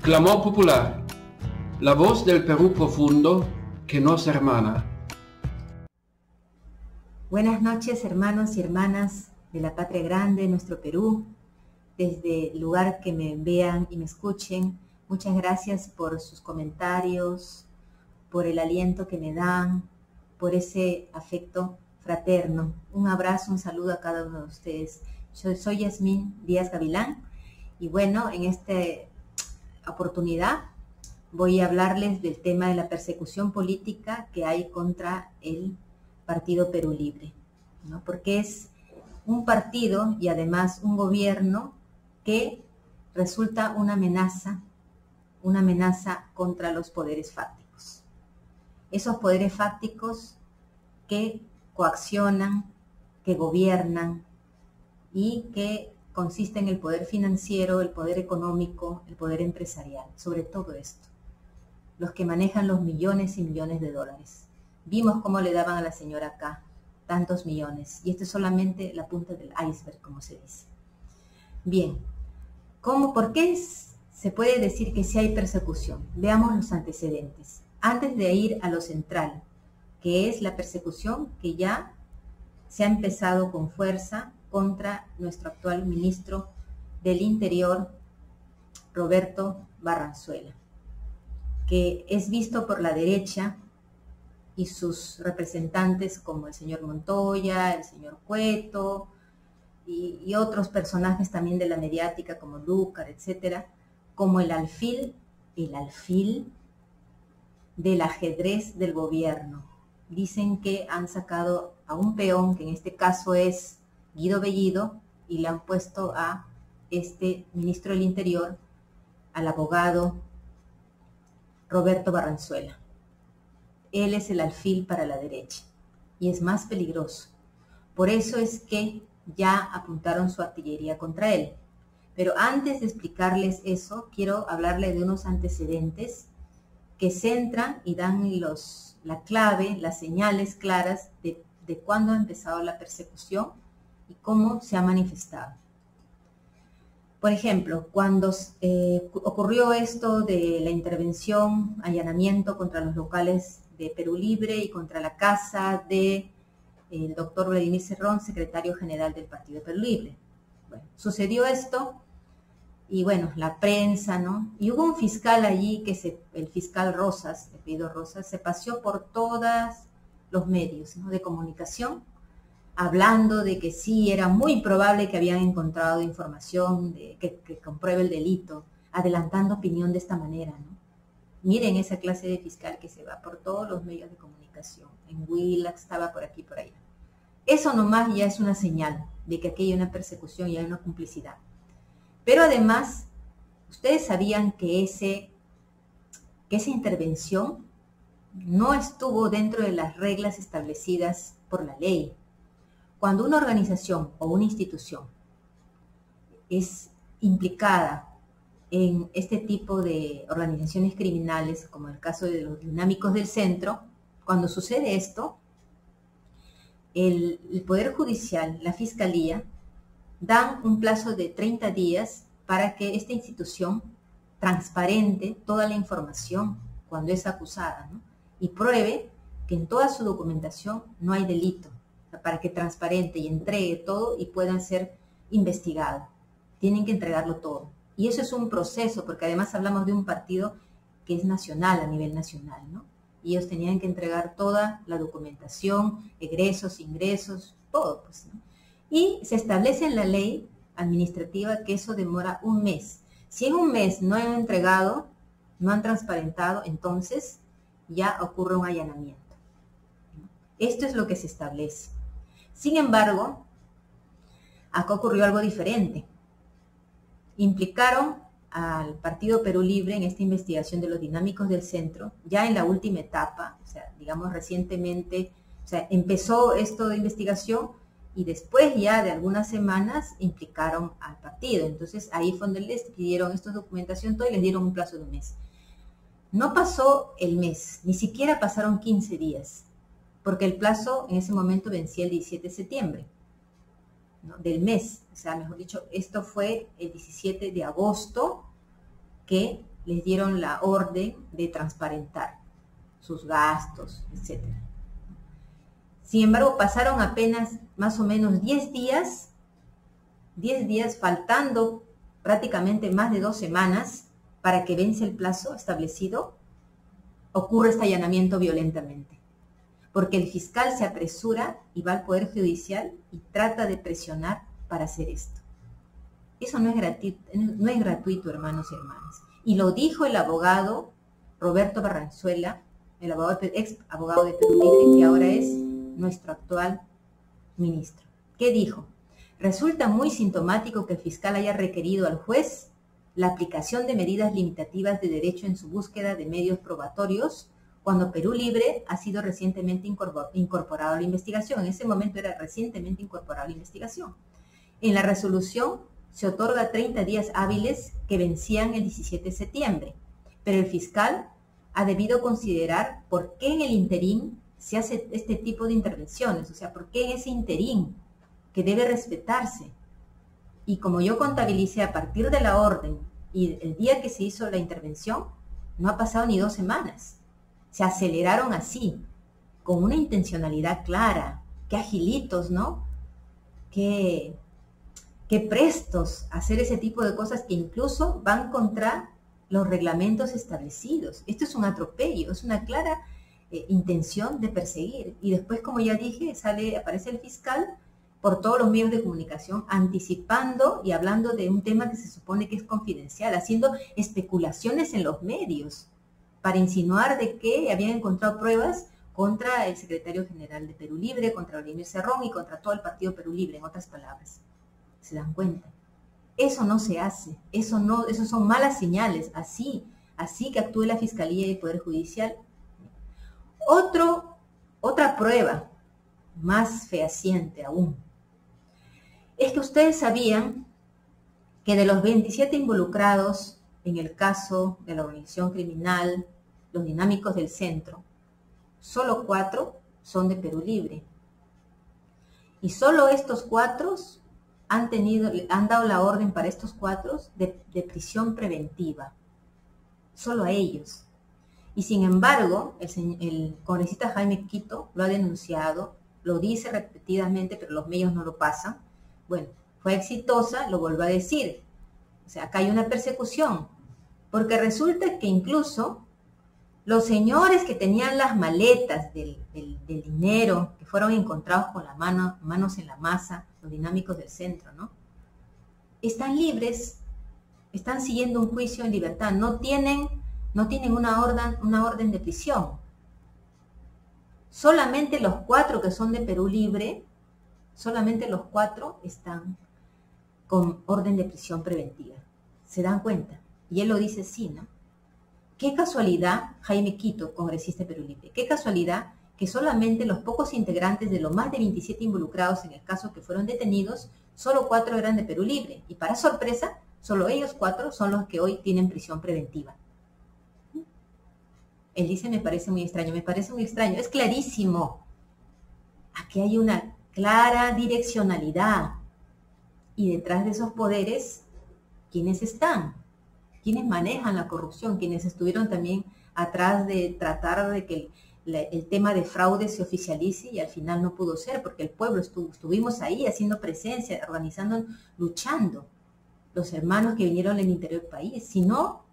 Clamor popular, la voz del Perú profundo que nos hermana. Buenas noches, hermanos y hermanas de la patria grande, nuestro Perú, desde el lugar que me vean y me escuchen. Muchas gracias por sus comentarios, por el aliento que me dan, por ese afecto fraterno. Un abrazo, un saludo a cada uno de ustedes. Yo soy Yasmín Díaz Gavilán y bueno, en esta oportunidad voy a hablarles del tema de la persecución política que hay contra el Partido Perú Libre, ¿no? Porque es un partido y además un gobierno que resulta una amenaza contra los poderes fácticos. Esos poderes fácticos que coaccionan, que gobiernan y que consiste en el poder financiero, el poder económico, el poder empresarial, sobre todo esto. Los que manejan los millones y millones de dólares. Vimos cómo le daban a la señora acá tantos millones, y esto es solamente la punta del iceberg, como se dice. Bien, ¿por qué se puede decir que sí hay persecución? Veamos los antecedentes. Antes de ir a lo central, que es la persecución que ya se ha empezado con fuerza contra nuestro actual ministro del Interior, Roberto Barranzuela, que es visto por la derecha y sus representantes como el señor Montoya, el señor Cueto y otros personajes también de la mediática como Lúcar, etcétera, como el alfil del ajedrez del gobierno. Dicen que han sacado a un peón, que en este caso es Guido Bellido, y le han puesto a este ministro del Interior, al abogado Roberto Barranzuela. Él es el alfil para la derecha y es más peligroso. Por eso es que ya apuntaron su artillería contra él. Pero antes de explicarles eso, quiero hablarles de unos antecedentes que centran y dan la clave, las señales claras de cuándo ha empezado la persecución y cómo se ha manifestado. Por ejemplo, cuando ocurrió esto de la intervención, allanamiento contra los locales de Perú Libre y contra la casa del doctor Vladimir Cerrón, secretario general del Partido Perú Libre. Bueno, sucedió esto y bueno, la prensa, ¿no? Y hubo un fiscal allí, el fiscal Rosas, el apellido Rosas, se paseó por todos los medios, ¿no?, de comunicación, hablando de que sí, era muy probable que habían encontrado información que compruebe el delito, adelantando opinión de esta manera, ¿no? Miren esa clase de fiscal que se va por todos los medios de comunicación. En Willax, estaba por aquí y por allá. Eso nomás ya es una señal de que aquí hay una persecución y hay una complicidad. Pero además, ustedes sabían que esa intervención no estuvo dentro de las reglas establecidas por la ley. Cuando una organización o una institución es implicada en este tipo de organizaciones criminales, como el caso de los dinámicos del centro, cuando sucede esto, el Poder Judicial, la Fiscalía, dan un plazo de 30 días para que esta institución transparente toda la información cuando es acusada, ¿no?, y pruebe que en toda su documentación no hay delito, para que transparente y entregue todo y puedan ser investigados. Tienen que entregarlo todo. Y eso es un proceso, porque además hablamos de un partido que es nacional, a nivel nacional, ¿no? Y ellos tenían que entregar toda la documentación, egresos, ingresos, todo, pues, ¿no? Y se establece en la ley administrativa que eso demora un mes. Si en un mes no han entregado, no han transparentado, entonces ya ocurre un allanamiento. Esto es lo que se establece. Sin embargo, acá ocurrió algo diferente. Implicaron al Partido Perú Libre en esta investigación de los dinámicos del centro, ya en la última etapa, o sea, digamos recientemente, o sea, empezó esto de investigación y después ya de algunas semanas implicaron al partido. Entonces ahí fue donde les pidieron esta documentación todo y les dieron un plazo de un mes. No pasó el mes, ni siquiera pasaron 15 días, porque el plazo en ese momento vencía el 17 de septiembre, ¿no?, del mes. O sea, mejor dicho, esto fue el 17 de agosto que les dieron la orden de transparentar sus gastos, etc. Sin embargo, pasaron apenas más o menos 10 días, faltando prácticamente más de 2 semanas para que vence el plazo establecido, ocurre este allanamiento violentamente. Porque el fiscal se apresura y va al Poder Judicial y trata de presionar para hacer esto. Eso no es gratuito, hermanos y hermanas. Y lo dijo el abogado Roberto Barranzuela, el ex abogado de Perú Libre, que ahora es nuestro actual ministro. ¿Qué dijo? Resulta muy sintomático que el fiscal haya requerido al juez la aplicación de medidas limitativas de derecho en su búsqueda de medios probatorios cuando Perú Libre ha sido recientemente incorporado a la investigación. En ese momento era recientemente incorporado a la investigación. En la resolución se otorga 30 días hábiles que vencían el 17 de septiembre, pero el fiscal ha debido considerar por qué en el interín se hace este tipo de intervenciones, o sea, por qué en ese interín que debe respetarse. Y como yo contabilicé a partir de la orden y el día que se hizo la intervención, no ha pasado ni 2 semanas. Se aceleraron así, con una intencionalidad clara. Qué agilitos, ¿no? Qué prestos a hacer ese tipo de cosas que incluso van contra los reglamentos establecidos. Esto es un atropello, es una clara intención de perseguir. Y después, como ya dije, aparece el fiscal por todos los medios de comunicación, anticipando y hablando de un tema que se supone que es confidencial, haciendo especulaciones en los medios para insinuar de que habían encontrado pruebas contra el secretario general de Perú Libre, contra Vladimir Cerrón y contra todo el partido Perú Libre, en otras palabras. ¿Se dan cuenta? Eso no se hace, eso son malas señales, así que actúe la Fiscalía y el Poder Judicial. Otra prueba, más fehaciente aún, es que ustedes sabían que de los 27 involucrados en el caso de la organización criminal, los dinámicos del centro, solo 4 son de Perú Libre. Y solo estos 4 han dado la orden para estos 4 de prisión preventiva. Solo a ellos. Y sin embargo, el congresista Jaime Quito lo ha denunciado, lo dice repetidamente, pero los medios no lo pasan. Bueno, fue exitosa, lo vuelvo a decir. O sea, acá hay una persecución. Porque resulta que incluso los señores que tenían las maletas del dinero, que fueron encontrados con las manos en la masa, los dinámicos del centro, ¿no? Están libres, están siguiendo un juicio en libertad, no tienen una orden de prisión. Solamente los 4 que son de Perú Libre, solamente los 4 están con orden de prisión preventiva. ¿Se dan cuenta? Y él lo dice así, ¿no? Qué casualidad, Jaime Quito, congresista de Perú Libre, qué casualidad que solamente los pocos integrantes de los más de 27 involucrados en el caso que fueron detenidos, solo 4 eran de Perú Libre. Y para sorpresa, solo ellos 4 son los que hoy tienen prisión preventiva. Él dice, me parece muy extraño, es clarísimo. Aquí hay una clara direccionalidad. Y detrás de esos poderes, ¿quiénes están? ¿Quiénes manejan la corrupción? ¿Quiénes estuvieron también atrás de tratar de que el tema de fraude se oficialice y al final no pudo ser? Porque el pueblo estuvimos ahí haciendo presencia, organizando, luchando. Los hermanos que vinieron del interior del país. Si no,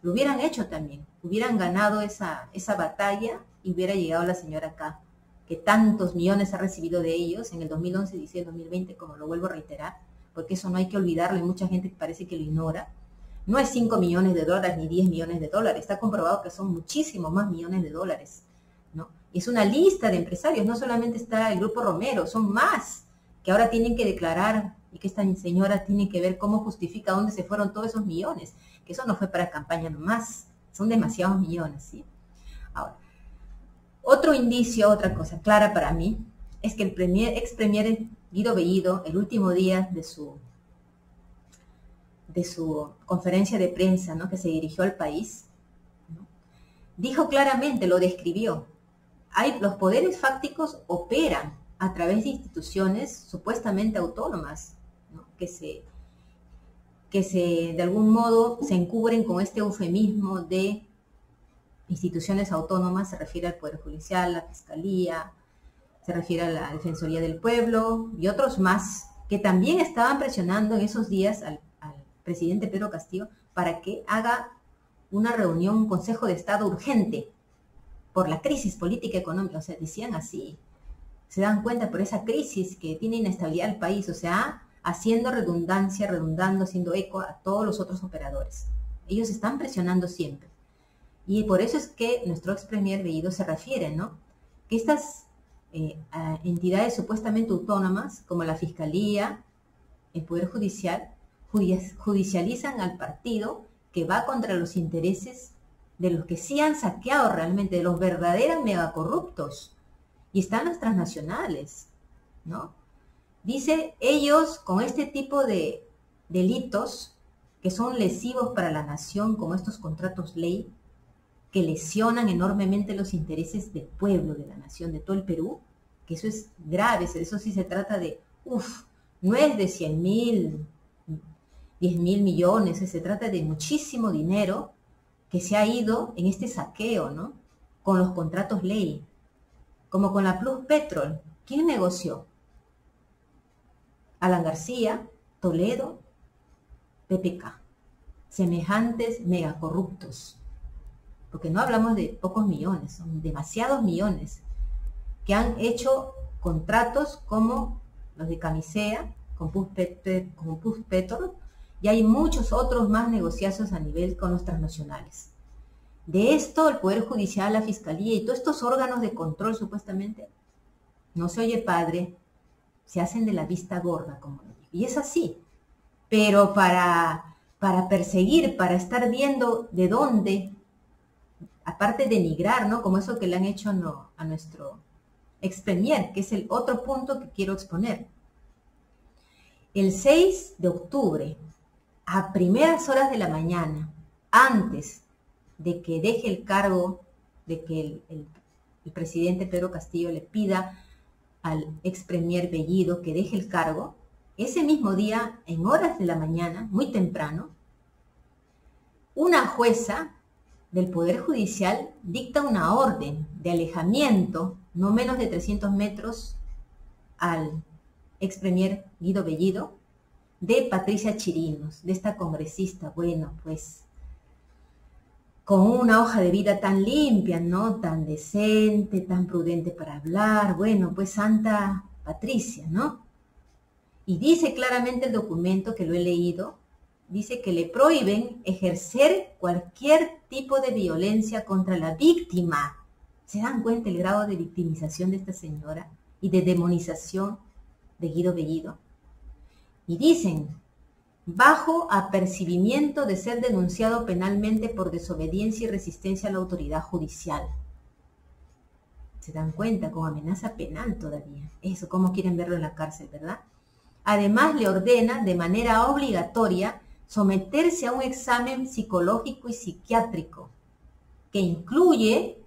lo hubieran hecho también. Hubieran ganado esa batalla y hubiera llegado la señora acá, que tantos millones ha recibido de ellos en el 2011, 2016, 2020, como lo vuelvo a reiterar, porque eso no hay que olvidarlo y mucha gente parece que lo ignora. No es 5 millones de dólares ni 10 millones de dólares, está comprobado que son muchísimos más millones de dólares, ¿no? Es una lista de empresarios, no solamente está el Grupo Romero, son más, que ahora tienen que declarar y que esta señora tiene que ver cómo justifica dónde se fueron todos esos millones, que eso no fue para campaña nomás, son demasiados millones, ¿sí? Ahora, otro indicio, otra cosa clara para mí, es que el ex premier Guido Bellido, el último día de su conferencia de prensa, ¿no?, que se dirigió al país, ¿no?, dijo claramente, lo describió, los poderes fácticos operan a través de instituciones supuestamente autónomas, ¿no?, que de algún modo se encubren con este eufemismo de instituciones autónomas, se refiere al Poder Judicial, la Fiscalía, se refiere a la Defensoría del Pueblo y otros más, que también estaban presionando en esos días al presidente Pedro Castillo para que haga una reunión, un Consejo de Estado urgente por la crisis política y económica. O sea, decían así, se dan cuenta por esa crisis que tiene inestabilidad el país, o sea, haciendo redundando, haciendo eco a todos los otros operadores. Ellos están presionando siempre. Y por eso es que nuestro ex premier Bellido se refiere, ¿no? Que estas entidades supuestamente autónomas, como la Fiscalía, el Poder Judicial, judicializan al partido que va contra los intereses de los que sí han saqueado realmente, de los verdaderos megacorruptos. Y están las transnacionales, ¿no? Dice, ellos con este tipo de delitos que son lesivos para la nación, como estos contratos ley, que lesionan enormemente los intereses del pueblo, de la nación, de todo el Perú, que eso es grave, eso sí se trata de, no es de 100.000, 10.000 millones, se trata de muchísimo dinero que se ha ido en este saqueo, ¿no? Con los contratos ley, como con la Plus Petrol. ¿Quién negoció? Alan García, Toledo, PPK, semejantes megacorruptos. Porque no hablamos de pocos millones, son demasiados millones que han hecho contratos como los de Camisea, con Plus Petrol, y hay muchos otros más negociados a nivel con los transnacionales. De esto, el Poder Judicial, la Fiscalía y todos estos órganos de control, supuestamente, no se oye padre, se hacen de la vista gorda, como lo digo. Y es así. Pero para perseguir, para estar viendo de dónde, aparte de denigrar, ¿no? Como eso que le han hecho a nuestro ex premier, que es el otro punto que quiero exponer. El 6 de octubre, a primeras horas de la mañana, antes de que deje el cargo, de que el presidente Pedro Castillo le pida al ex premier Bellido que deje el cargo, ese mismo día, en horas de la mañana, muy temprano, una jueza del Poder Judicial dicta una orden de alejamiento, no menos de 300 metros, al ex premier Guido Bellido, de Patricia Chirinos, de esta congresista, bueno, pues, con una hoja de vida tan limpia, ¿no? Tan decente, tan prudente para hablar, bueno, pues Santa Patricia, ¿no? Y dice claramente el documento, que lo he leído, dice que le prohíben ejercer cualquier tipo de violencia contra la víctima. ¿Se dan cuenta el grado de victimización de esta señora y de demonización de Guido Bellido? Y dicen, bajo apercibimiento de ser denunciado penalmente por desobediencia y resistencia a la autoridad judicial. ¿Se dan cuenta? Con amenaza penal todavía. Eso, ¿cómo quieren verlo en la cárcel, verdad? Además, le ordena de manera obligatoria someterse a un examen psicológico y psiquiátrico, que incluye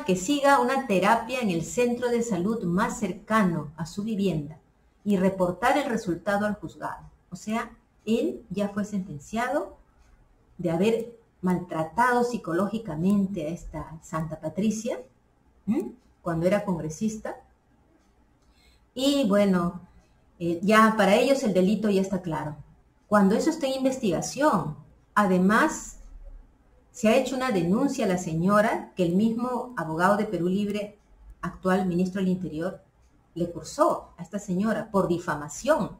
que siga una terapia en el centro de salud más cercano a su vivienda y reportar el resultado al juzgado. O sea, él ya fue sentenciado de haber maltratado psicológicamente a esta Santa Patricia, cuando era congresista. Y bueno, ya para ellos el delito ya está claro. Cuando eso está en investigación, además se ha hecho una denuncia a la señora que el mismo abogado de Perú Libre, actual ministro del Interior, le cursó a esta señora por difamación.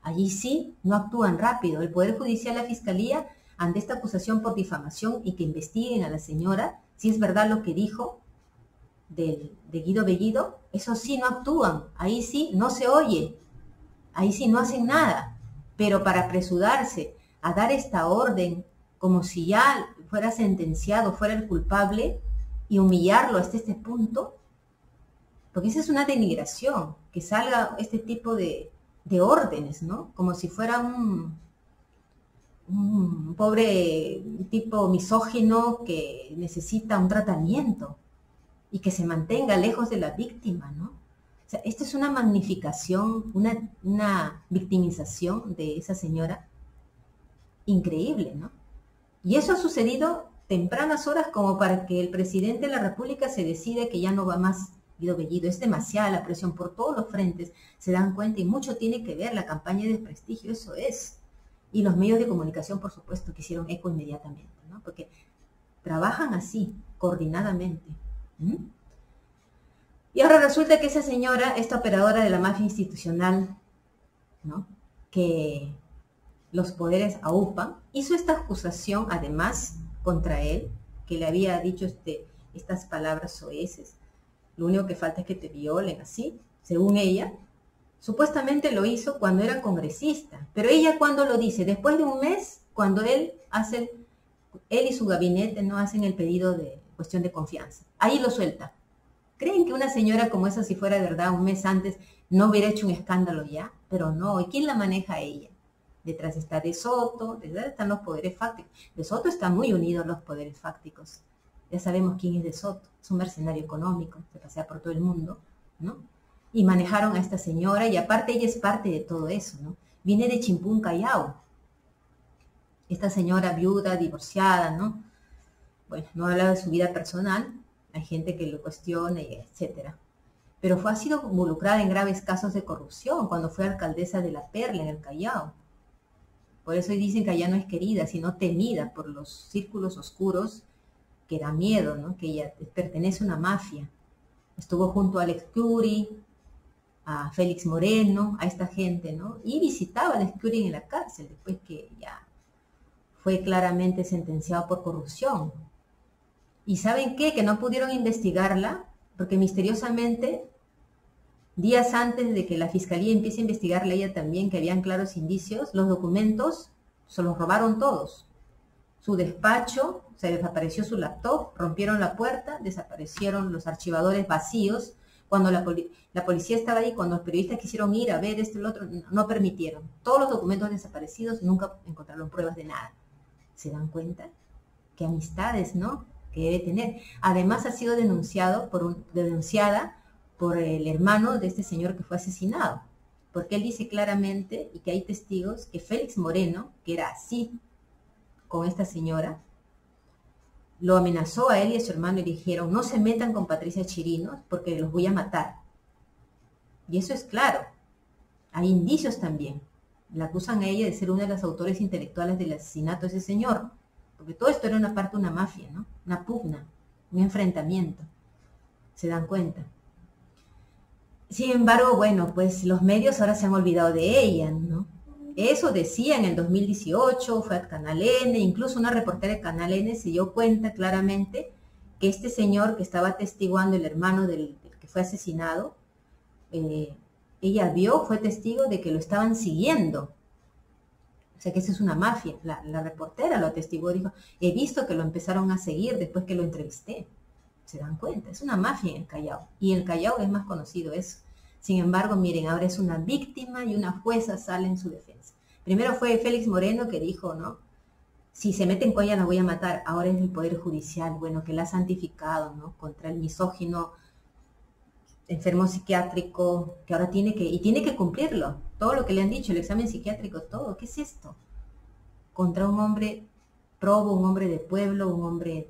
Allí sí no actúan rápido. El Poder Judicial, la Fiscalía, ante esta acusación por difamación y que investiguen a la señora si es verdad lo que dijo de Guido Bellido, eso sí no actúan. Ahí sí no se oye. Ahí sí no hacen nada. Pero para apresurarse a dar esta orden como si ya fuera sentenciado, fuera el culpable, y humillarlo hasta este punto, porque esa es una denigración, que salga este tipo de órdenes, ¿no? Como si fuera un pobre tipo misógino que necesita un tratamiento y que se mantenga lejos de la víctima, ¿no? O sea, esto es una magnificación, una victimización de esa señora Increíble, ¿no? Y eso ha sucedido tempranas horas como para que el presidente de la República se decida que ya no va más Guido Bellido. Es demasiada la presión por todos los frentes, se dan cuenta, y mucho tiene que ver la campaña de desprestigio, eso es. Y los medios de comunicación, por supuesto, que hicieron eco inmediatamente, ¿no? Porque trabajan así, coordinadamente. Y ahora resulta que esa señora, esta operadora de la mafia institucional, ¿no?, que los poderes aupan, hizo esta acusación además contra él, que le había dicho estas palabras soeces. Lo único que falta es que te violen, así, según ella. Supuestamente lo hizo cuando era congresista, pero ella cuando lo dice, después de un mes, cuando él y su gabinete no hacen el pedido de cuestión de confianza. Ahí lo suelta. ¿Creen que una señora como esa, si fuera verdad, un mes antes, no hubiera hecho un escándalo ya? Pero no, ¿y quién la maneja a ella? Detrás está De Soto, detrás están los poderes fácticos. De Soto está muy unido a los poderes fácticos. Ya sabemos quién es De Soto, es un mercenario económico, se pasea por todo el mundo, ¿no? Y manejaron a esta señora, y aparte ella es parte de todo eso, ¿no? Viene de Chimpún, Callao. Esta señora viuda, divorciada, ¿no? Bueno, no habla de su vida personal, hay gente que lo cuestiona, etcétera. Pero ha sido involucrada en graves casos de corrupción cuando fue alcaldesa de La Perla, en el Callao. Por eso dicen que allá no es querida, sino temida por los círculos oscuros, que da miedo, ¿no? Que ella pertenece a una mafia. Estuvo junto a Alex Cury, a Félix Moreno, a esta gente, ¿no? Y visitaba a Alex Cury en la cárcel, después que ya fue claramente sentenciado por corrupción. ¿Y saben qué? Que no pudieron investigarla, porque misteriosamente, días antes de que la fiscalía empiece a investigarla, ella también, que habían claros indicios, los documentos se los robaron todos. Su despacho, se desapareció su laptop, rompieron la puerta, desaparecieron los archivadores vacíos. Cuando la policía estaba ahí, cuando los periodistas quisieron ir a ver esto y lo otro, no permitieron. Todos los documentos desaparecidos, nunca encontraron pruebas de nada. ¿Se dan cuenta? Qué amistades, ¿no?, que debe tener. Además ha sido denunciada por el hermano de este señor que fue asesinado, porque él dice claramente, y que hay testigos, que Félix Moreno, que era así con esta señora, lo amenazó a él y a su hermano y dijeron, no se metan con Patricia Chirinos porque los voy a matar. Y eso es claro. Hay indicios también. La acusan a ella de ser una de las autores intelectuales del asesinato de ese señor, porque todo esto era una parte de una mafia, ¿no? Una pugna, un enfrentamiento. ¿Se dan cuenta? Sin embargo, bueno, pues los medios ahora se han olvidado de ella, ¿no? Eso decía en el 2018, fue a Canal N, incluso una reportera de Canal N se dio cuenta claramente que este señor que estaba atestiguando, el hermano del que fue asesinado, ella fue testigo de que lo estaban siguiendo. O sea que esa es una mafia. La reportera lo atestiguó, dijo, he visto que lo empezaron a seguir después que lo entrevisté. ¿Se dan cuenta? Es una mafia en el Callao. Y el Callao es más conocido eso. Sin embargo, miren, ahora es una víctima y una jueza sale en su defensa. Primero fue Félix Moreno que dijo, ¿no? Si se meten con ella la voy a matar. Ahora es el Poder Judicial, bueno, que la ha santificado, ¿no? Contra el misógino, enfermo psiquiátrico, que ahora tiene que cumplirlo. Todo lo que le han dicho, el examen psiquiátrico, todo. ¿Qué es esto? Contra un hombre probo, un hombre de pueblo, un hombre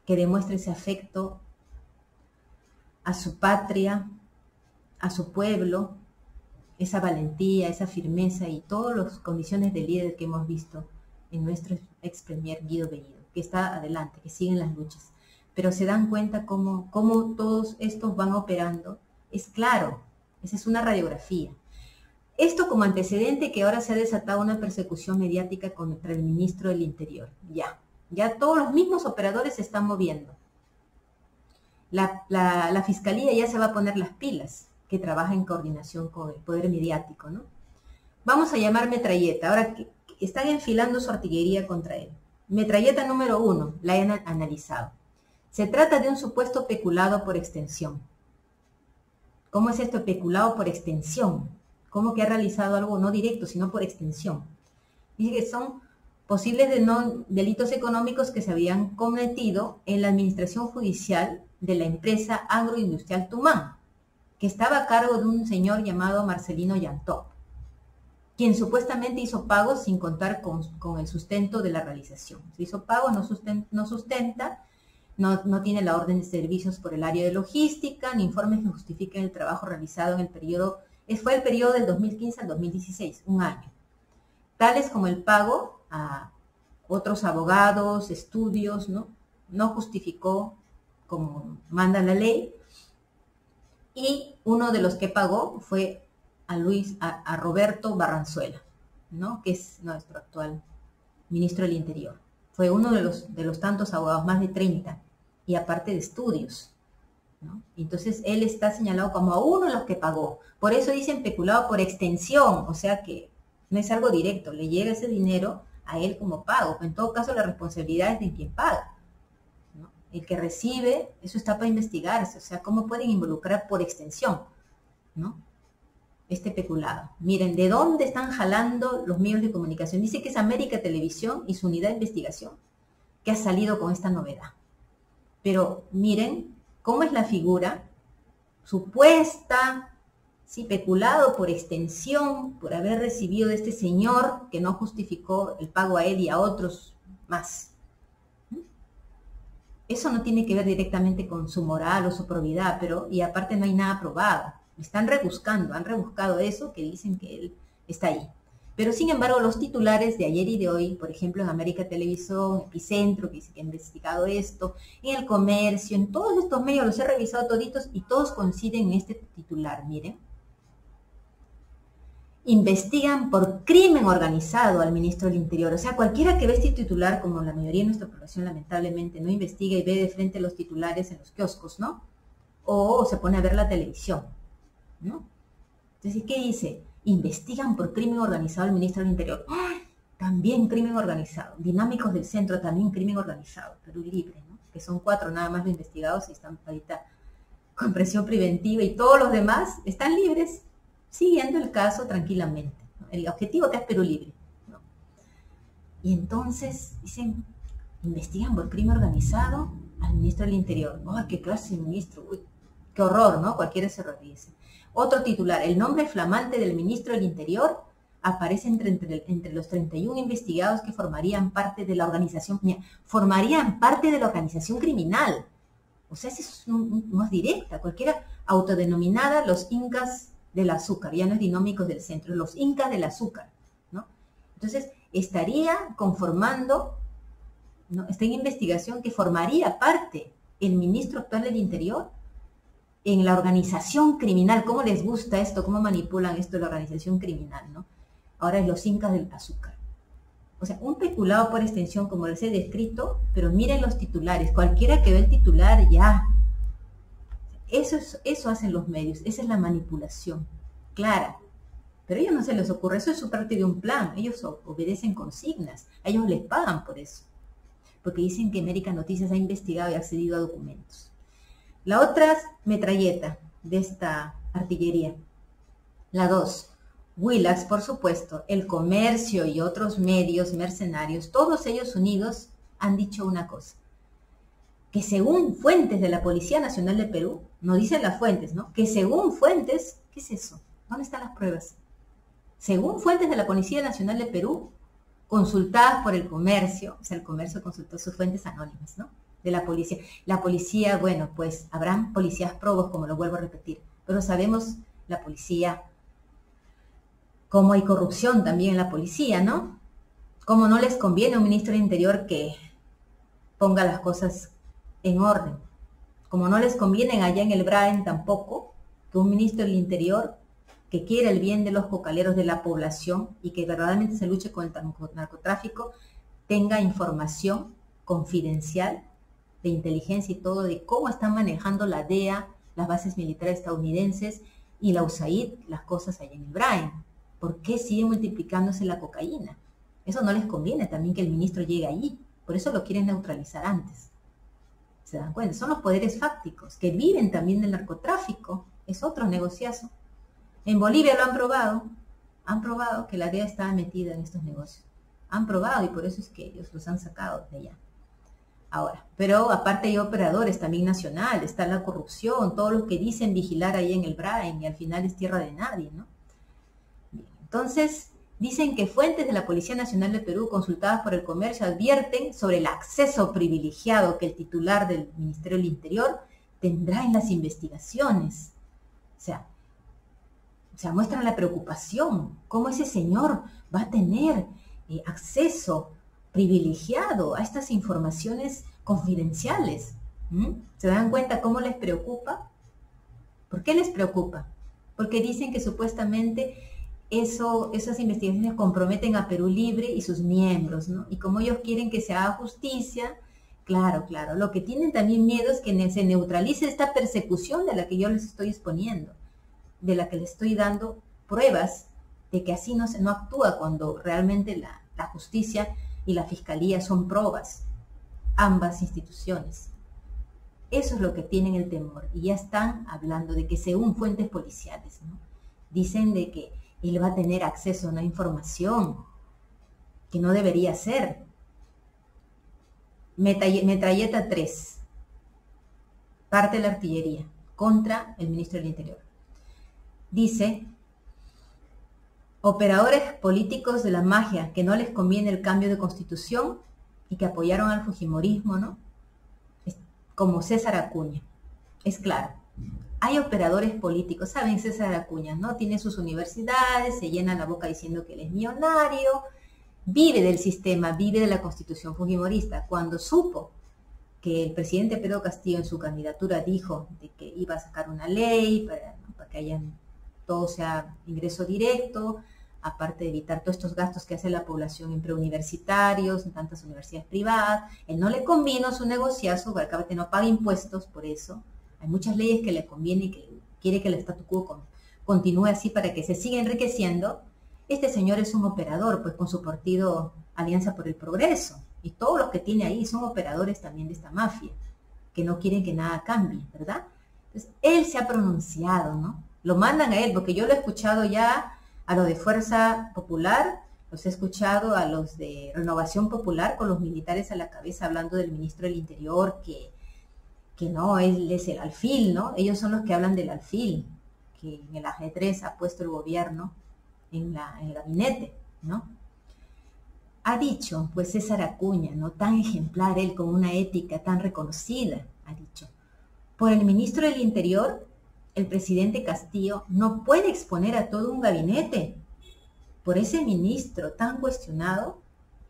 que demuestra ese afecto a su patria, a su pueblo, esa valentía, esa firmeza y todas las condiciones de líder que hemos visto en nuestro ex premier Guido Bellido, que está adelante, que siguen las luchas. Pero se dan cuenta cómo todos estos van operando. Es claro, esa es una radiografía. Esto como antecedente que ahora se ha desatado una persecución mediática contra el ministro del Interior. Ya todos los mismos operadores se están moviendo. La fiscalía ya se va a poner las pilas, que trabaja en coordinación con el poder mediático, ¿no? Vamos a llamar metralleta. Ahora que están enfilando su artillería contra él. Metralleta número 1, la han analizado. Se trata de un supuesto peculado por extensión. ¿Cómo es esto, peculado por extensión? ¿Cómo que ha realizado algo no directo, sino por extensión? Dice que son posibles delitos económicos que se habían cometido en la administración judicial de la empresa agroindustrial Tumán, que estaba a cargo de un señor llamado Marcelino Yantop. quien supuestamente hizo pagos sin contar con el sustento de la realización. Se hizo pago, no sustenta, no tiene la orden de servicios por el área de logística, ni informes que justifiquen el trabajo realizado en el periodo, fue el periodo del 2015 al 2016, un año. Tales como el pago a otros abogados, estudios, no justificó como manda la ley, y uno de los que pagó fue a Roberto Barranzuela, que es nuestro actual ministro del Interior. Fue uno de los tantos abogados, más de 30, y aparte de estudios, Entonces él está señalado como a uno de los que pagó. Por eso dicen peculado por extensión, o sea que no es algo directo, le llega ese dinero a él como pago. En todo caso, la responsabilidad es de quien paga. El que recibe, eso está para investigarse, o sea, ¿cómo pueden involucrar por extensión, este peculado? Miren, ¿de dónde están jalando los medios de comunicación? Dice que es América Televisión y su unidad de investigación que ha salido con esta novedad. Pero miren cómo es la figura supuesta, sí, peculado por extensión, por haber recibido de este señor que no justificó el pago a él y a otros más. Eso no tiene que ver directamente con su moral o su probidad, y aparte no hay nada probado. Han rebuscado eso, que dicen que él está ahí. Pero sin embargo, los titulares de ayer y de hoy, por ejemplo, en América Televisión, Epicentro, que dice que ha investigado esto, en El Comercio, en todos estos medios los he revisado toditos y todos coinciden en este titular, miren. Investigan por crimen organizado al ministro del Interior. O sea, cualquiera que ve este titular, como la mayoría de nuestra población lamentablemente no investiga y ve de frente los titulares en los kioscos, O se pone a ver la televisión, Entonces, ¿qué dice? Investigan por crimen organizado al ministro del Interior. ¡Ay! También crimen organizado. Dinámicos del Centro, también crimen organizado. Perú Libre, Que son 4 nada más los investigados y están ahorita con prisión preventiva y todos los demás están libres, siguiendo el caso tranquilamente. El objetivo acá es Perú Libre. Y entonces dicen, investigan por crimen organizado al ministro del Interior. ¡Ay, qué clase de ministro! Uy, qué horror, Cualquiera se ríe. Otro titular, el nombre flamante del ministro del Interior aparece entre los 31 investigados que formarían parte de la organización, criminal. O sea, es más directa, cualquiera autodenominada los incas del azúcar, ya no es Dinámicos del Centro, los incas del azúcar, Entonces, estaría conformando, está en investigación que formaría parte el ministro actual del Interior en la organización criminal. ¿Cómo les gusta esto? ¿Cómo manipulan esto de la organización criminal, Ahora es los incas del azúcar. O sea, un peculado por extensión, como les he descrito, pero miren los titulares. Cualquiera que ve el titular, ya. Eso hacen los medios, esa es la manipulación clara. Pero a ellos no se les ocurre, eso es su parte de un plan. Ellos obedecen consignas, a ellos les pagan por eso. Porque dicen que América Noticias ha investigado y ha accedido a documentos. La otra metralleta de esta artillería, la 2, Willax, por supuesto, El Comercio y otros medios mercenarios, todos ellos unidos, han dicho una cosa, que según fuentes de la Policía Nacional de Perú, no dicen las fuentes, que según fuentes, ¿qué es eso? ¿Dónde están las pruebas? Según fuentes de la Policía Nacional de Perú, consultadas por El Comercio, o sea, El Comercio consultó sus fuentes anónimas, de la policía. La policía, bueno, pues habrán policías probos, como lo vuelvo a repetir, pero sabemos la policía, cómo hay corrupción también en la policía, Como no les conviene a un ministro del Interior que ponga las cosas en orden. Como no les conviene allá en el Braen tampoco que un ministro del Interior que quiera el bien de los cocaleros de la población y que verdaderamente se luche con el narcotráfico tenga información confidencial de inteligencia y todo de cómo están manejando la DEA, las bases militares estadounidenses y la USAID, las cosas allá en el Braen. ¿Por qué sigue multiplicándose la cocaína? Eso no les conviene también que el ministro llegue allí. Por eso lo quieren neutralizar antes. ¿Se dan cuenta? Son los poderes fácticos que viven también del narcotráfico. Es otro negociazo. En Bolivia lo han probado. Han probado que la DEA estaba metida en estos negocios. Han probado y por eso es que ellos los han sacado de allá. Ahora, pero aparte hay operadores también nacionales, está la corrupción, todos los que dicen vigilar ahí en el Braen y al final es tierra de nadie, Bien, entonces, Dicen que fuentes de la Policía Nacional de Perú consultadas por el comercio advierten sobre el acceso privilegiado que el titular del Ministerio del Interior tendrá en las investigaciones. O sea, muestran la preocupación, cómo ese señor va a tener acceso privilegiado a estas informaciones confidenciales. ¿Se dan cuenta cómo les preocupa? ¿Por qué les preocupa? Porque dicen que supuestamente esas investigaciones comprometen a Perú Libre y sus miembros, ¿no? Y como ellos quieren que se haga justicia, claro, lo que tienen también miedo es que se neutralice esta persecución de la que yo les estoy exponiendo, de la que les estoy dando pruebas de que así no actúa cuando realmente la justicia y la fiscalía son probas, ambas instituciones. Eso es lo que tienen el temor, y ya están hablando de que según fuentes policiales, ¿no? Dicen de que él va a tener acceso a una información que no debería ser. Metralleta 3, parte de la artillería, contra el ministro del Interior. Dice, operadores políticos de la magia que no les conviene el cambio de constitución y que apoyaron al fujimorismo, ¿no? Como César Acuña. Es claro, hay operadores políticos, saben, César Acuña, ¿no? Tiene sus universidades, se llena la boca diciendo que él es millonario, vive del sistema, vive de la constitución fujimorista. Cuando supo que el presidente Pedro Castillo en su candidatura dijo de que iba a sacar una ley para que todo sea ingreso directo, aparte de evitar todos estos gastos que hace la población en preuniversitarios, en tantas universidades privadas, él no le convino su negociazo, para que no pague impuestos por eso. Hay muchas leyes que le conviene y que quiere que el statu quo continúe así para que se siga enriqueciendo. Este señor es un operador, pues con su partido Alianza por el Progreso, y todos los que tiene ahí son operadores también de esta mafia, que no quieren que nada cambie, ¿verdad? Entonces, él se ha pronunciado, ¿no? Lo mandan a él, porque yo lo he escuchado ya a los de Fuerza Popular, los he escuchado a los de Renovación Popular, con los militares a la cabeza, hablando del ministro del Interior, que no, él es el alfil, ¿no? Ellos son los que hablan del alfil, que en el ajedrez ha puesto el gobierno en el gabinete, ¿no? Ha dicho, pues César Acuña, ¿no? Tan ejemplar él, con una ética tan reconocida, ha dicho, por el ministro del Interior, el presidente Castillo no puede exponer a todo un gabinete. Por ese ministro tan cuestionado,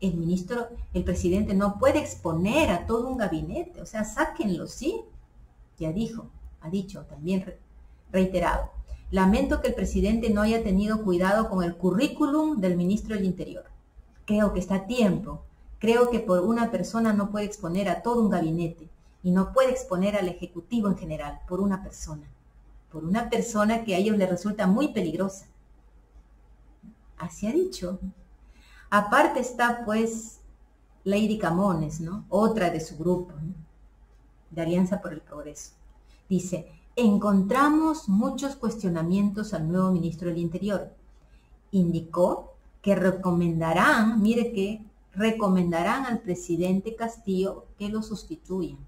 el presidente no puede exponer a todo un gabinete. O sea, sáquenlo, ¿sí? Ya dijo, ha dicho, también reiterado. Lamento que el presidente no haya tenido cuidado con el currículum del ministro del Interior. Creo que está a tiempo. Creo que por una persona no puede exponer a todo un gabinete y no puede exponer al Ejecutivo en general, por una persona que a ellos les resulta muy peligrosa. Así ha dicho. Aparte está, pues, Lady Camones, ¿no? Otra de su grupo, ¿no? De Alianza por el Progreso. Dice, encontramos muchos cuestionamientos al nuevo ministro del Interior. Indicó que recomendarán al presidente Castillo que lo sustituyan,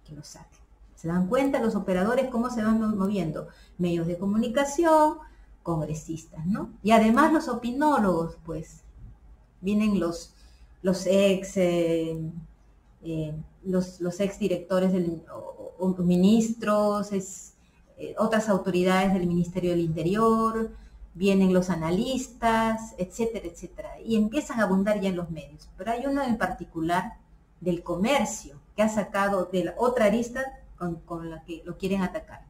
que lo saquen. ¿Se dan cuenta los operadores cómo se van moviendo? Medios de comunicación, congresistas, ¿no? Y además los opinólogos, pues, vienen los ex directores o ministros, otras autoridades del Ministerio del Interior, vienen los analistas, etcétera, etcétera, y empiezan a abundar ya en los medios. Pero hay uno en particular del comercio que ha sacado de la otra arista con la que lo quieren atacar.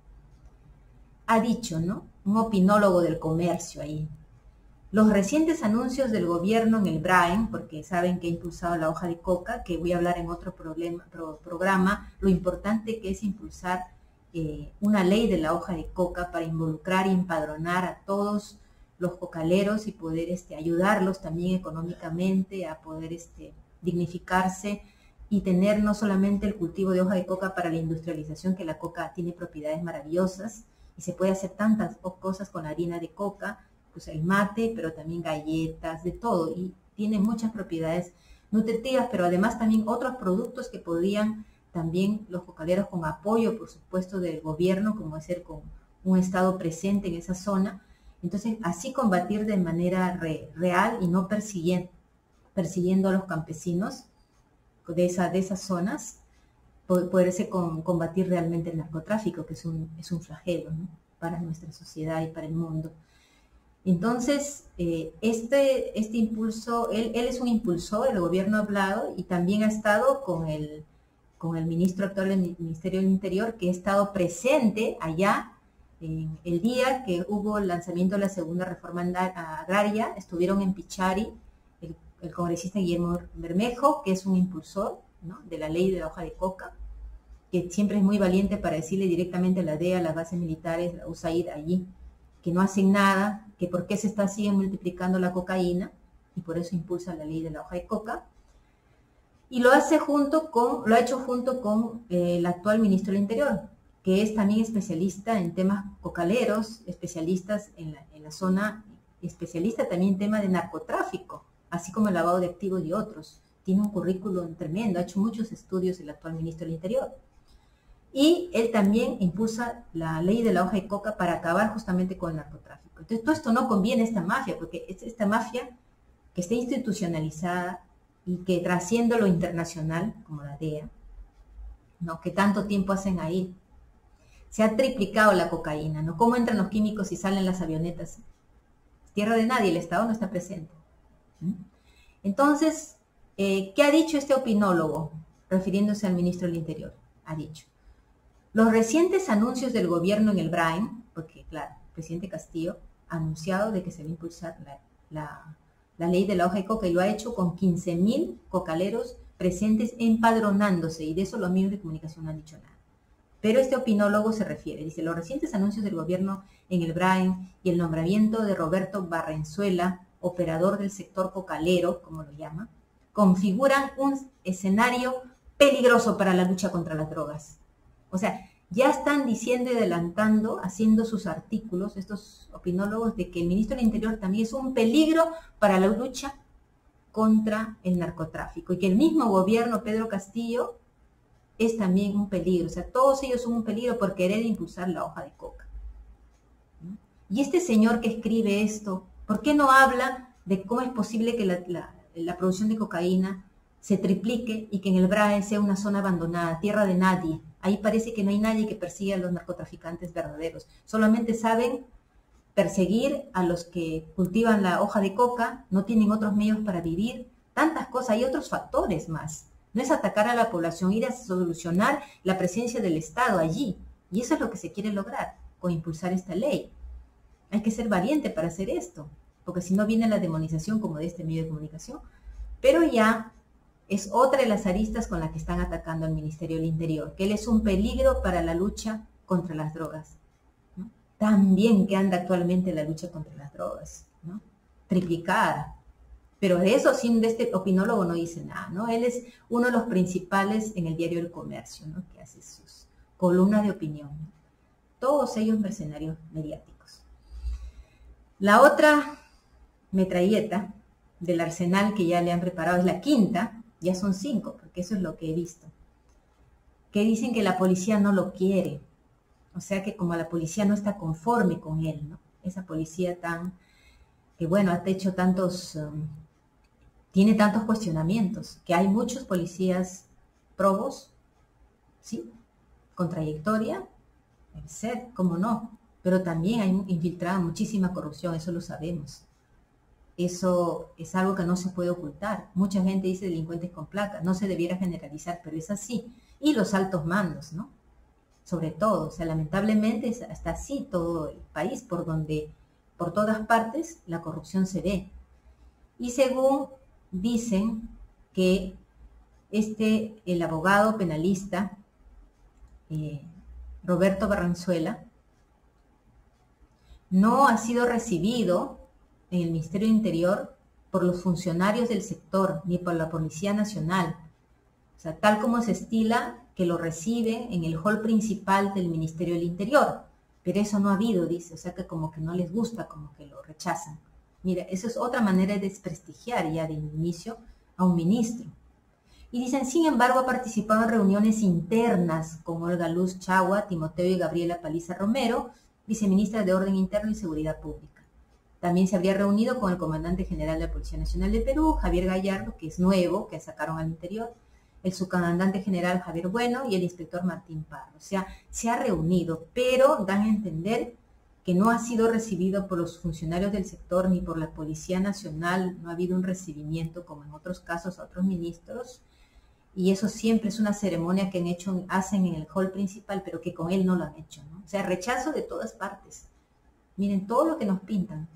Ha dicho, ¿no? Un opinólogo del comercio ahí. Los recientes anuncios del gobierno en el Brain, porque saben que ha impulsado la hoja de coca, que voy a hablar en otro programa, lo importante que es impulsar una ley de la hoja de coca para involucrar y empadronar a todos los cocaleros y poder ayudarlos también económicamente a poder dignificarse y tener no solamente el cultivo de hoja de coca para la industrialización, que la coca tiene propiedades maravillosas y se puede hacer tantas cosas con la harina de coca, pues el mate, pero también galletas, de todo, y tiene muchas propiedades nutritivas, pero además también otros productos que podrían también los cocaleros, con apoyo, por supuesto, del gobierno, como es ser con un Estado presente en esa zona. Entonces, así combatir de manera real y no persiguiendo a los campesinos de esas zonas, poderse combatir realmente el narcotráfico, que es un flagelo, ¿no?, para nuestra sociedad y para el mundo. Entonces, este impulso, él es un impulsor, el gobierno ha hablado y también ha estado con el ministro actual del Ministerio del Interior, que ha estado presente allá en el día que hubo el lanzamiento de la segunda reforma agraria. Estuvieron en Pichari el congresista Guillermo Bermejo, que es un impulsor, ¿no?, de la ley de la hoja de coca, que siempre es muy valiente para decirle directamente a la DEA, a las bases militares, a USAID allí, que no hacen nada, que por qué sigue multiplicando la cocaína, y por eso impulsa la ley de la hoja de coca. Y lo ha hecho junto con el actual ministro del Interior, que es también especialista en temas cocaleros, especialistas en la zona, especialista también en temas de narcotráfico, así como el lavado de activos y otros. Tiene un currículum tremendo, ha hecho muchos estudios el actual ministro del Interior. Y él también impulsa la ley de la hoja de coca para acabar justamente con el narcotráfico. Entonces, todo esto no conviene a esta mafia, porque es esta mafia que está institucionalizada y que trasciende lo internacional, como la DEA, ¿no?, que tanto tiempo hacen ahí. Se ha triplicado la cocaína, ¿no? ¿Cómo entran los químicos y salen las avionetas? Tierra de nadie, el Estado no está presente. Entonces, ¿qué ha dicho este opinólogo, refiriéndose al ministro del Interior? Ha dicho: los recientes anuncios del gobierno en el Brain, porque claro, el presidente Castillo ha anunciado de que se va a impulsar la ley de la hoja de coca, y lo ha hecho con 15.000 cocaleros presentes empadronándose, y de eso los medios de comunicación no han dicho nada. Pero este opinólogo se refiere, dice: los recientes anuncios del gobierno en el Brain y el nombramiento de Roberto Barrenzuela, operador del sector cocalero, como lo llama, configuran un escenario peligroso para la lucha contra las drogas. O sea, ya están diciendo y adelantando, haciendo sus artículos, estos opinólogos, de que el ministro del Interior también es un peligro para la lucha contra el narcotráfico, y que el mismo gobierno, Pedro Castillo, es también un peligro. O sea, todos ellos son un peligro por querer impulsar la hoja de coca, ¿no? Y este señor que escribe esto, ¿por qué no habla de cómo es posible que la producción de cocaína se triplique y que en el Brae sea una zona abandonada, tierra de nadie? Ahí parece que no hay nadie que persiga a los narcotraficantes verdaderos. Solamente saben perseguir a los que cultivan la hoja de coca, no tienen otros medios para vivir, tantas cosas, hay otros factores más. No es atacar a la población, ir a solucionar la presencia del Estado allí. Y eso es lo que se quiere lograr con impulsar esta ley. Hay que ser valiente para hacer esto, porque si no viene la demonización como de este medio de comunicación. Pero ya es otra de las aristas con las que están atacando al Ministerio del Interior, que él es un peligro para la lucha contra las drogas, ¿no? Tan bien que anda actualmente la lucha contra las drogas, ¿no?, triplicada. Pero de eso, sin de este opinólogo, no dice nada, ¿no? Él es uno de los principales en el diario El Comercio, ¿no?, que hace sus columnas de opinión, ¿no? Todos ellos mercenarios mediáticos. La otra metralleta del arsenal que ya le han preparado es la quinta. Ya son 5, porque eso es lo que he visto, que dicen que la policía no lo quiere. O sea que como la policía no está conforme con él, ¿no?, esa policía que bueno, ha hecho tiene tantos cuestionamientos, que hay muchos policías probos, ¿sí?, con trayectoria, debe ser, cómo no, pero también hay infiltrada muchísima corrupción, eso lo sabemos. Eso es algo que no se puede ocultar. Mucha gente dice delincuentes con placa, no se debiera generalizar, pero es así. Y los altos mandos, ¿no?, sobre todo, o sea, lamentablemente está así todo el país, por todas partes la corrupción se ve. Y según dicen que el abogado penalista Roberto Barrenzuela no ha sido recibido en el Ministerio del Interior por los funcionarios del sector, ni por la Policía Nacional. O sea, tal como se estila que lo recibe en el hall principal del Ministerio del Interior. Pero eso no ha habido, dice, o sea que como que no les gusta, como que lo rechazan. Mira, eso es otra manera de desprestigiar ya de inicio a un ministro. Y dicen, sin embargo, ha participado en reuniones internas con Olga Luz Chagua, Timoteo y Gabriela Paliza Romero, viceministra de Orden Interno y Seguridad Pública. También se habría reunido con el comandante general de la Policía Nacional de Perú, Javier Gallardo, que es nuevo, que sacaron al interior, el subcomandante general Javier Bueno y el inspector Martín Parro. O sea, se ha reunido, pero dan a entender que no ha sido recibido por los funcionarios del sector ni por la Policía Nacional, no ha habido un recibimiento como en otros casos a otros ministros, y eso siempre es una ceremonia que hacen en el hall principal, pero que con él no lo han hecho, ¿no? O sea, rechazo de todas partes. Miren todo lo que nos pintan.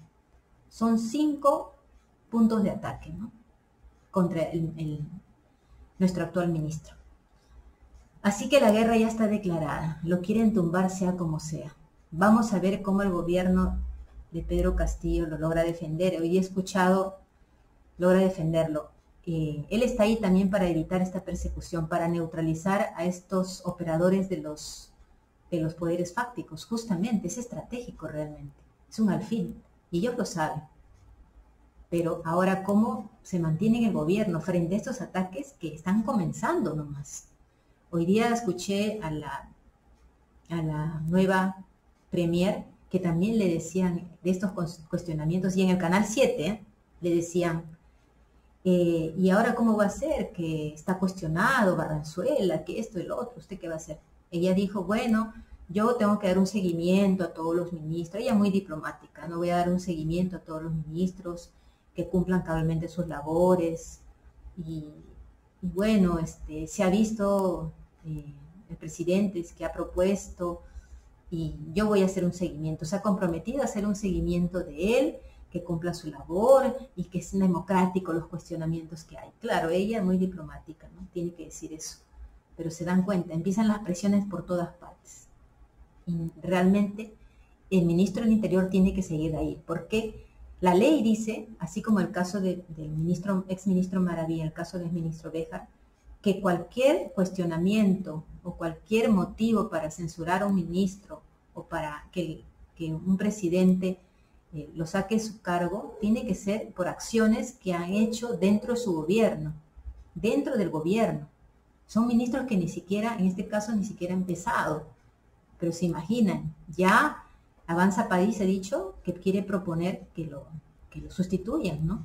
Son 5 puntos de ataque, ¿no?, contra nuestro actual ministro. Así que la guerra ya está declarada, lo quieren tumbar sea como sea. Vamos a ver cómo el gobierno de Pedro Castillo lo logra defender. Hoy he escuchado, logra defenderlo. Él está ahí también para evitar esta persecución, para neutralizar a estos operadores de los poderes fácticos. Justamente, es estratégico realmente, es un alfil, y ellos lo saben. Pero ahora, ¿cómo se mantiene en el gobierno frente a estos ataques que están comenzando nomás? Hoy día escuché a la nueva premier que también le decían de estos cuestionamientos, y en el canal 7 le decían, ¿y ahora cómo va a ser? Que está cuestionado Barranzuela, que esto y lo otro, ¿usted qué va a hacer? Ella dijo, bueno, yo tengo que dar un seguimiento a todos los ministros. Ella muy diplomática, no voy a dar un seguimiento a todos los ministros, que cumplan cabalmente sus labores. Y bueno, se ha visto el presidente que ha propuesto, y yo voy a hacer un seguimiento. Se ha comprometido a hacer un seguimiento de él, que cumpla su labor y que es democrático los cuestionamientos que hay. Claro, ella muy diplomática, ¿no?, tiene que decir eso. Pero se dan cuenta, empiezan las presiones por todas partes. Y realmente el ministro del Interior tiene que seguir ahí, porque la ley dice, así como el caso del exministro Maravilla, el caso del exministro Béjar, que cualquier cuestionamiento o cualquier motivo para censurar a un ministro o para que un presidente lo saque de su cargo, tiene que ser por acciones que han hecho dentro de su gobierno, dentro del gobierno. Son ministros que ni siquiera, en este caso, ni siquiera han empezado. Pero se imaginan, ya Avanza País ha dicho que quiere proponer que lo sustituyan, ¿no?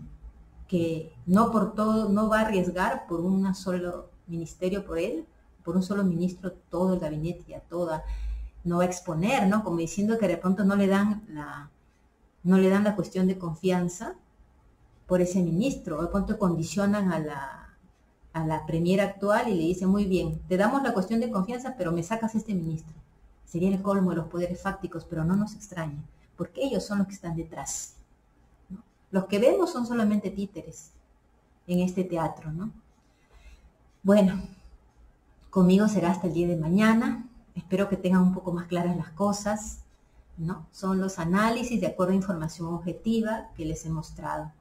Que no por todo, no va a arriesgar por un solo ministerio por él, por un solo ministro, todo el gabinete y a toda, no va a exponer, ¿no? Como diciendo que de pronto no le dan la cuestión de confianza por ese ministro, de pronto condicionan a la premier actual y le dicen, muy bien, te damos la cuestión de confianza, pero me sacas este ministro. Sería el colmo de los poderes fácticos, pero no nos extraña, porque ellos son los que están detrás, ¿no? Los que vemos son solamente títeres en este teatro, ¿no? Bueno, conmigo será hasta el día de mañana. Espero que tengan un poco más claras las cosas, ¿no? Son los análisis de acuerdo a información objetiva que les he mostrado.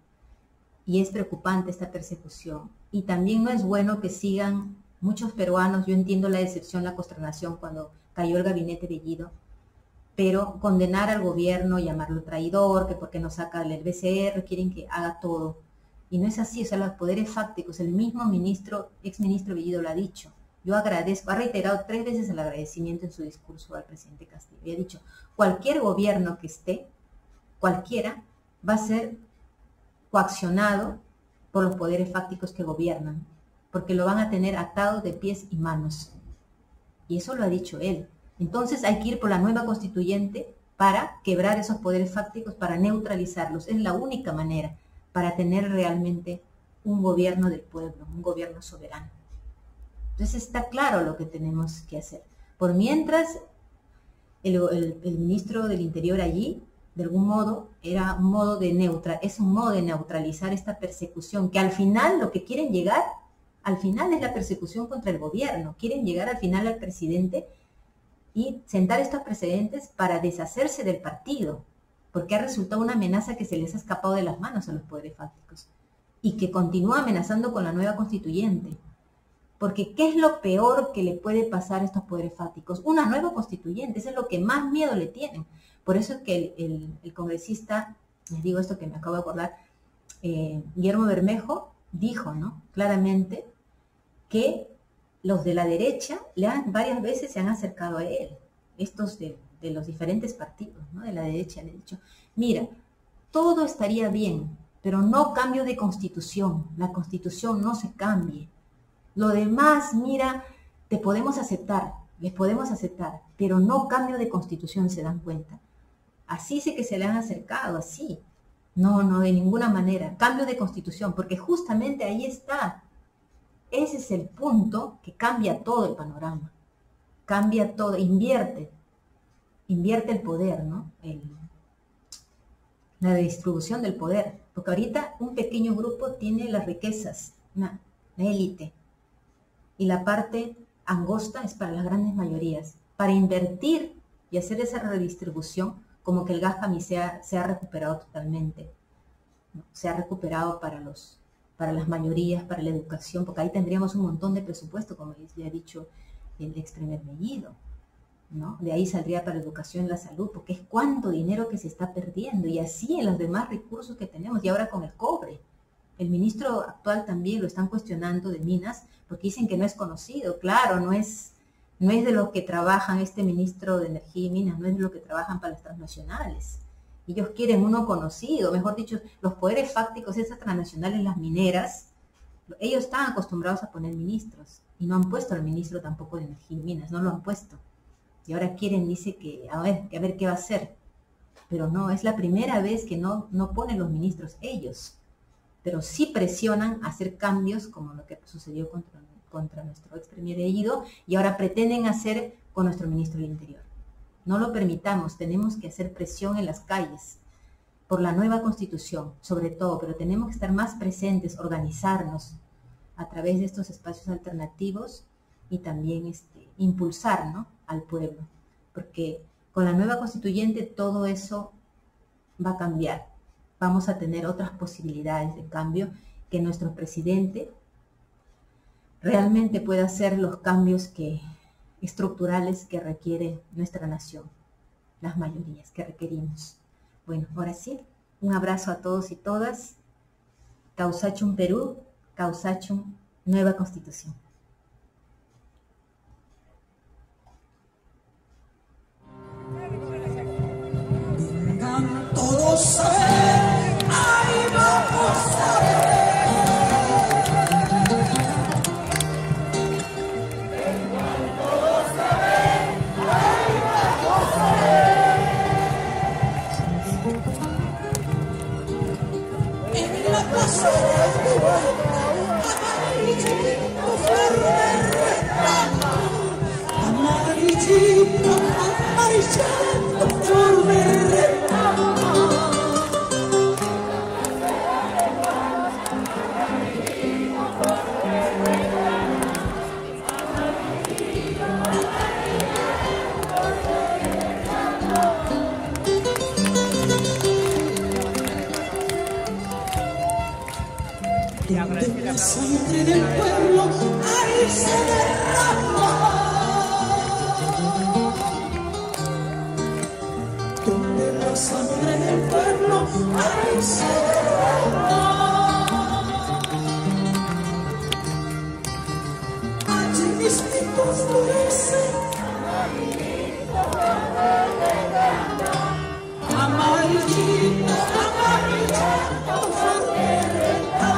Y es preocupante esta persecución. Y también no es bueno que sigan muchos peruanos. Yo entiendo la decepción, la consternación cuando cayó el gabinete Bellido, pero condenar al gobierno, llamarlo traidor, que porque no saca el BCR, quieren que haga todo. Y no es así, o sea, los poderes fácticos, el mismo exministro Bellido lo ha dicho. Yo agradezco, ha reiterado 3 veces el agradecimiento en su discurso al presidente Castillo. Y ha dicho, cualquier gobierno que esté, cualquiera, va a ser coaccionado por los poderes fácticos que gobiernan, porque lo van a tener atado de pies y manos. Y eso lo ha dicho él. Entonces hay que ir por la nueva constituyente para quebrar esos poderes fácticos, para neutralizarlos. Es la única manera para tener realmente un gobierno del pueblo, un gobierno soberano. Entonces está claro lo que tenemos que hacer. Por mientras, el ministro del Interior allí, de algún modo, es un modo de neutralizar esta persecución, que al final lo que quieren llegar, al final es la persecución contra el gobierno. Quieren llegar al final al presidente y sentar estos precedentes para deshacerse del partido, porque ha resultado una amenaza que se les ha escapado de las manos a los poderes fácticos y que continúa amenazando con la nueva constituyente. Porque ¿qué es lo peor que le puede pasar a estos poderes fácticos? Una nueva constituyente, eso es lo que más miedo le tienen. Por eso es que el congresista, les digo esto que me acabo de acordar, Guillermo Bermejo dijo, ¿no?, claramente que los de la derecha varias veces se han acercado a él, estos de los diferentes partidos, ¿no?, de la derecha, le han dicho, mira, todo estaría bien, pero no cambio de constitución. La constitución no se cambie. Lo demás, mira, te podemos aceptar, les podemos aceptar, pero no cambio de constitución, ¿se dan cuenta? Así sé que se le han acercado, así. No, de ninguna manera. Cambio de constitución, porque justamente ahí está. Ese es el punto que cambia todo el panorama. Cambia todo, invierte el poder, ¿no? La distribución del poder. Porque ahorita un pequeño grupo tiene las riquezas, la élite. Y la parte angosta es para las grandes mayorías. Para invertir y hacer esa redistribución, como que el GAFAMI se ha recuperado totalmente, ¿no? Se ha recuperado para las mayorías, para la educación, porque ahí tendríamos un montón de presupuesto, como ya ha dicho el ex primer Bellido, ¿no? De ahí saldría para la educación y la salud, porque es cuánto dinero que se está perdiendo, y así en los demás recursos que tenemos, y ahora con el cobre. El ministro actual también lo están cuestionando de minas, porque dicen que no es conocido. Claro, no es de los que trabajan, este ministro de Energía y Minas, no es de los que trabajan para las transnacionales. Ellos quieren uno conocido, mejor dicho, los poderes fácticos, esas transnacionales, las mineras, ellos están acostumbrados a poner ministros, y no han puesto al ministro tampoco de Energía y Minas, no lo han puesto. Y ahora quieren, dice que a ver qué va a hacer. Pero no, es la primera vez que no ponen los ministros ellos, pero sí presionan a hacer cambios como lo que sucedió contra nuestro ex primer Bellido, y ahora pretenden hacer con nuestro ministro del Interior. No lo permitamos, tenemos que hacer presión en las calles por la nueva constitución, sobre todo, pero tenemos que estar más presentes, organizarnos a través de estos espacios alternativos y también impulsar, ¿no?, al pueblo, porque con la nueva constituyente todo eso va a cambiar. Vamos a tener otras posibilidades de cambio, que nuestro presidente realmente pueda hacer los cambios estructurales que requiere nuestra nación, las mayorías que requerimos. Bueno, ahora sí, un abrazo a todos y todas. Causachum Perú, Causachum Nueva Constitución. Vengan todos a ver, ahí vamos a ver. Amarillito, amarillento, flor de retama. Donde la sangre del pueblo ahí se derrama. Donde la sangre del pueblo ahí se derrama. Allí mismito florece amarillito, amarillito, flor de retama.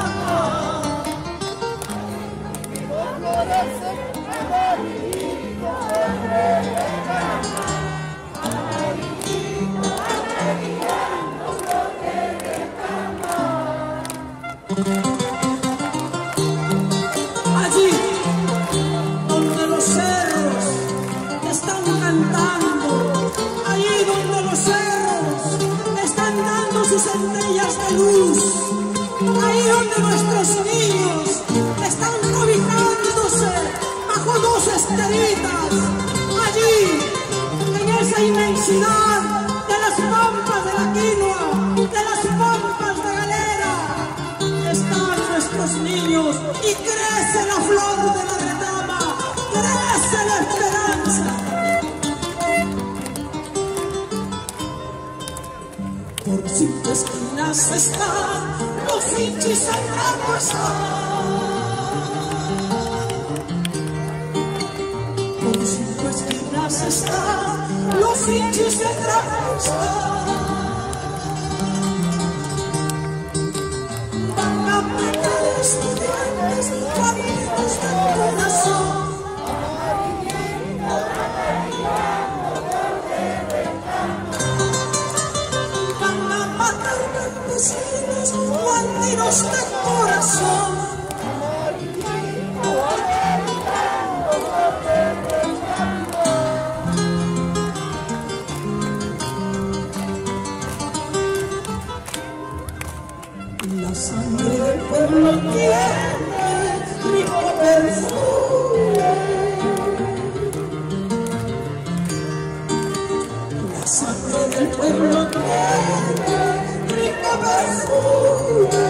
Allí donde los cerros están cantando, allí donde los cerros están dando sus centellas de luz, ahí donde nuestros niños están cobijándose bajo dos esteritas, allí en esa inmensidad de las pampas de la quinoa, de las pampas de galera, están nuestros niños y crece la flor de la retama, crece la esperanza. Por 5 esquinas están los hinchis sangrando están. Por 5 esquinas están los hinchis sangrando están. llenos de corazón. La sangre del pueblo tiene rico perfume. La sangre del pueblo tiene rico perfume.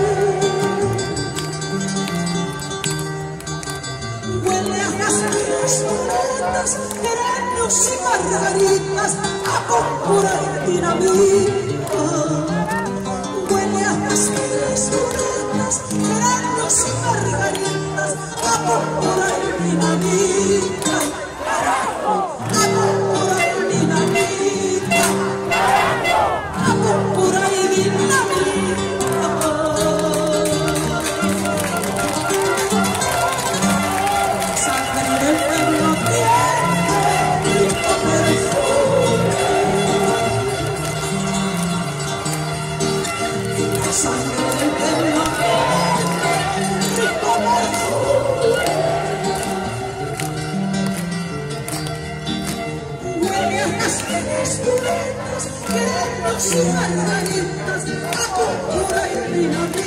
Huele a jazmines, violetas, geranios y margaritas, a púrpura y dinamita. Huele a jazmines, violetas, geranios y margaritas, a púrpura y dinamita. A púrpura y dinamita. A púrpura y dinamita. Sangre del pueblo tiene rico perfume. La sangre del pueblo tiene rico perfume. Huele a jazmines, violetas, geranios y margaritas, a púrpura y dinamita.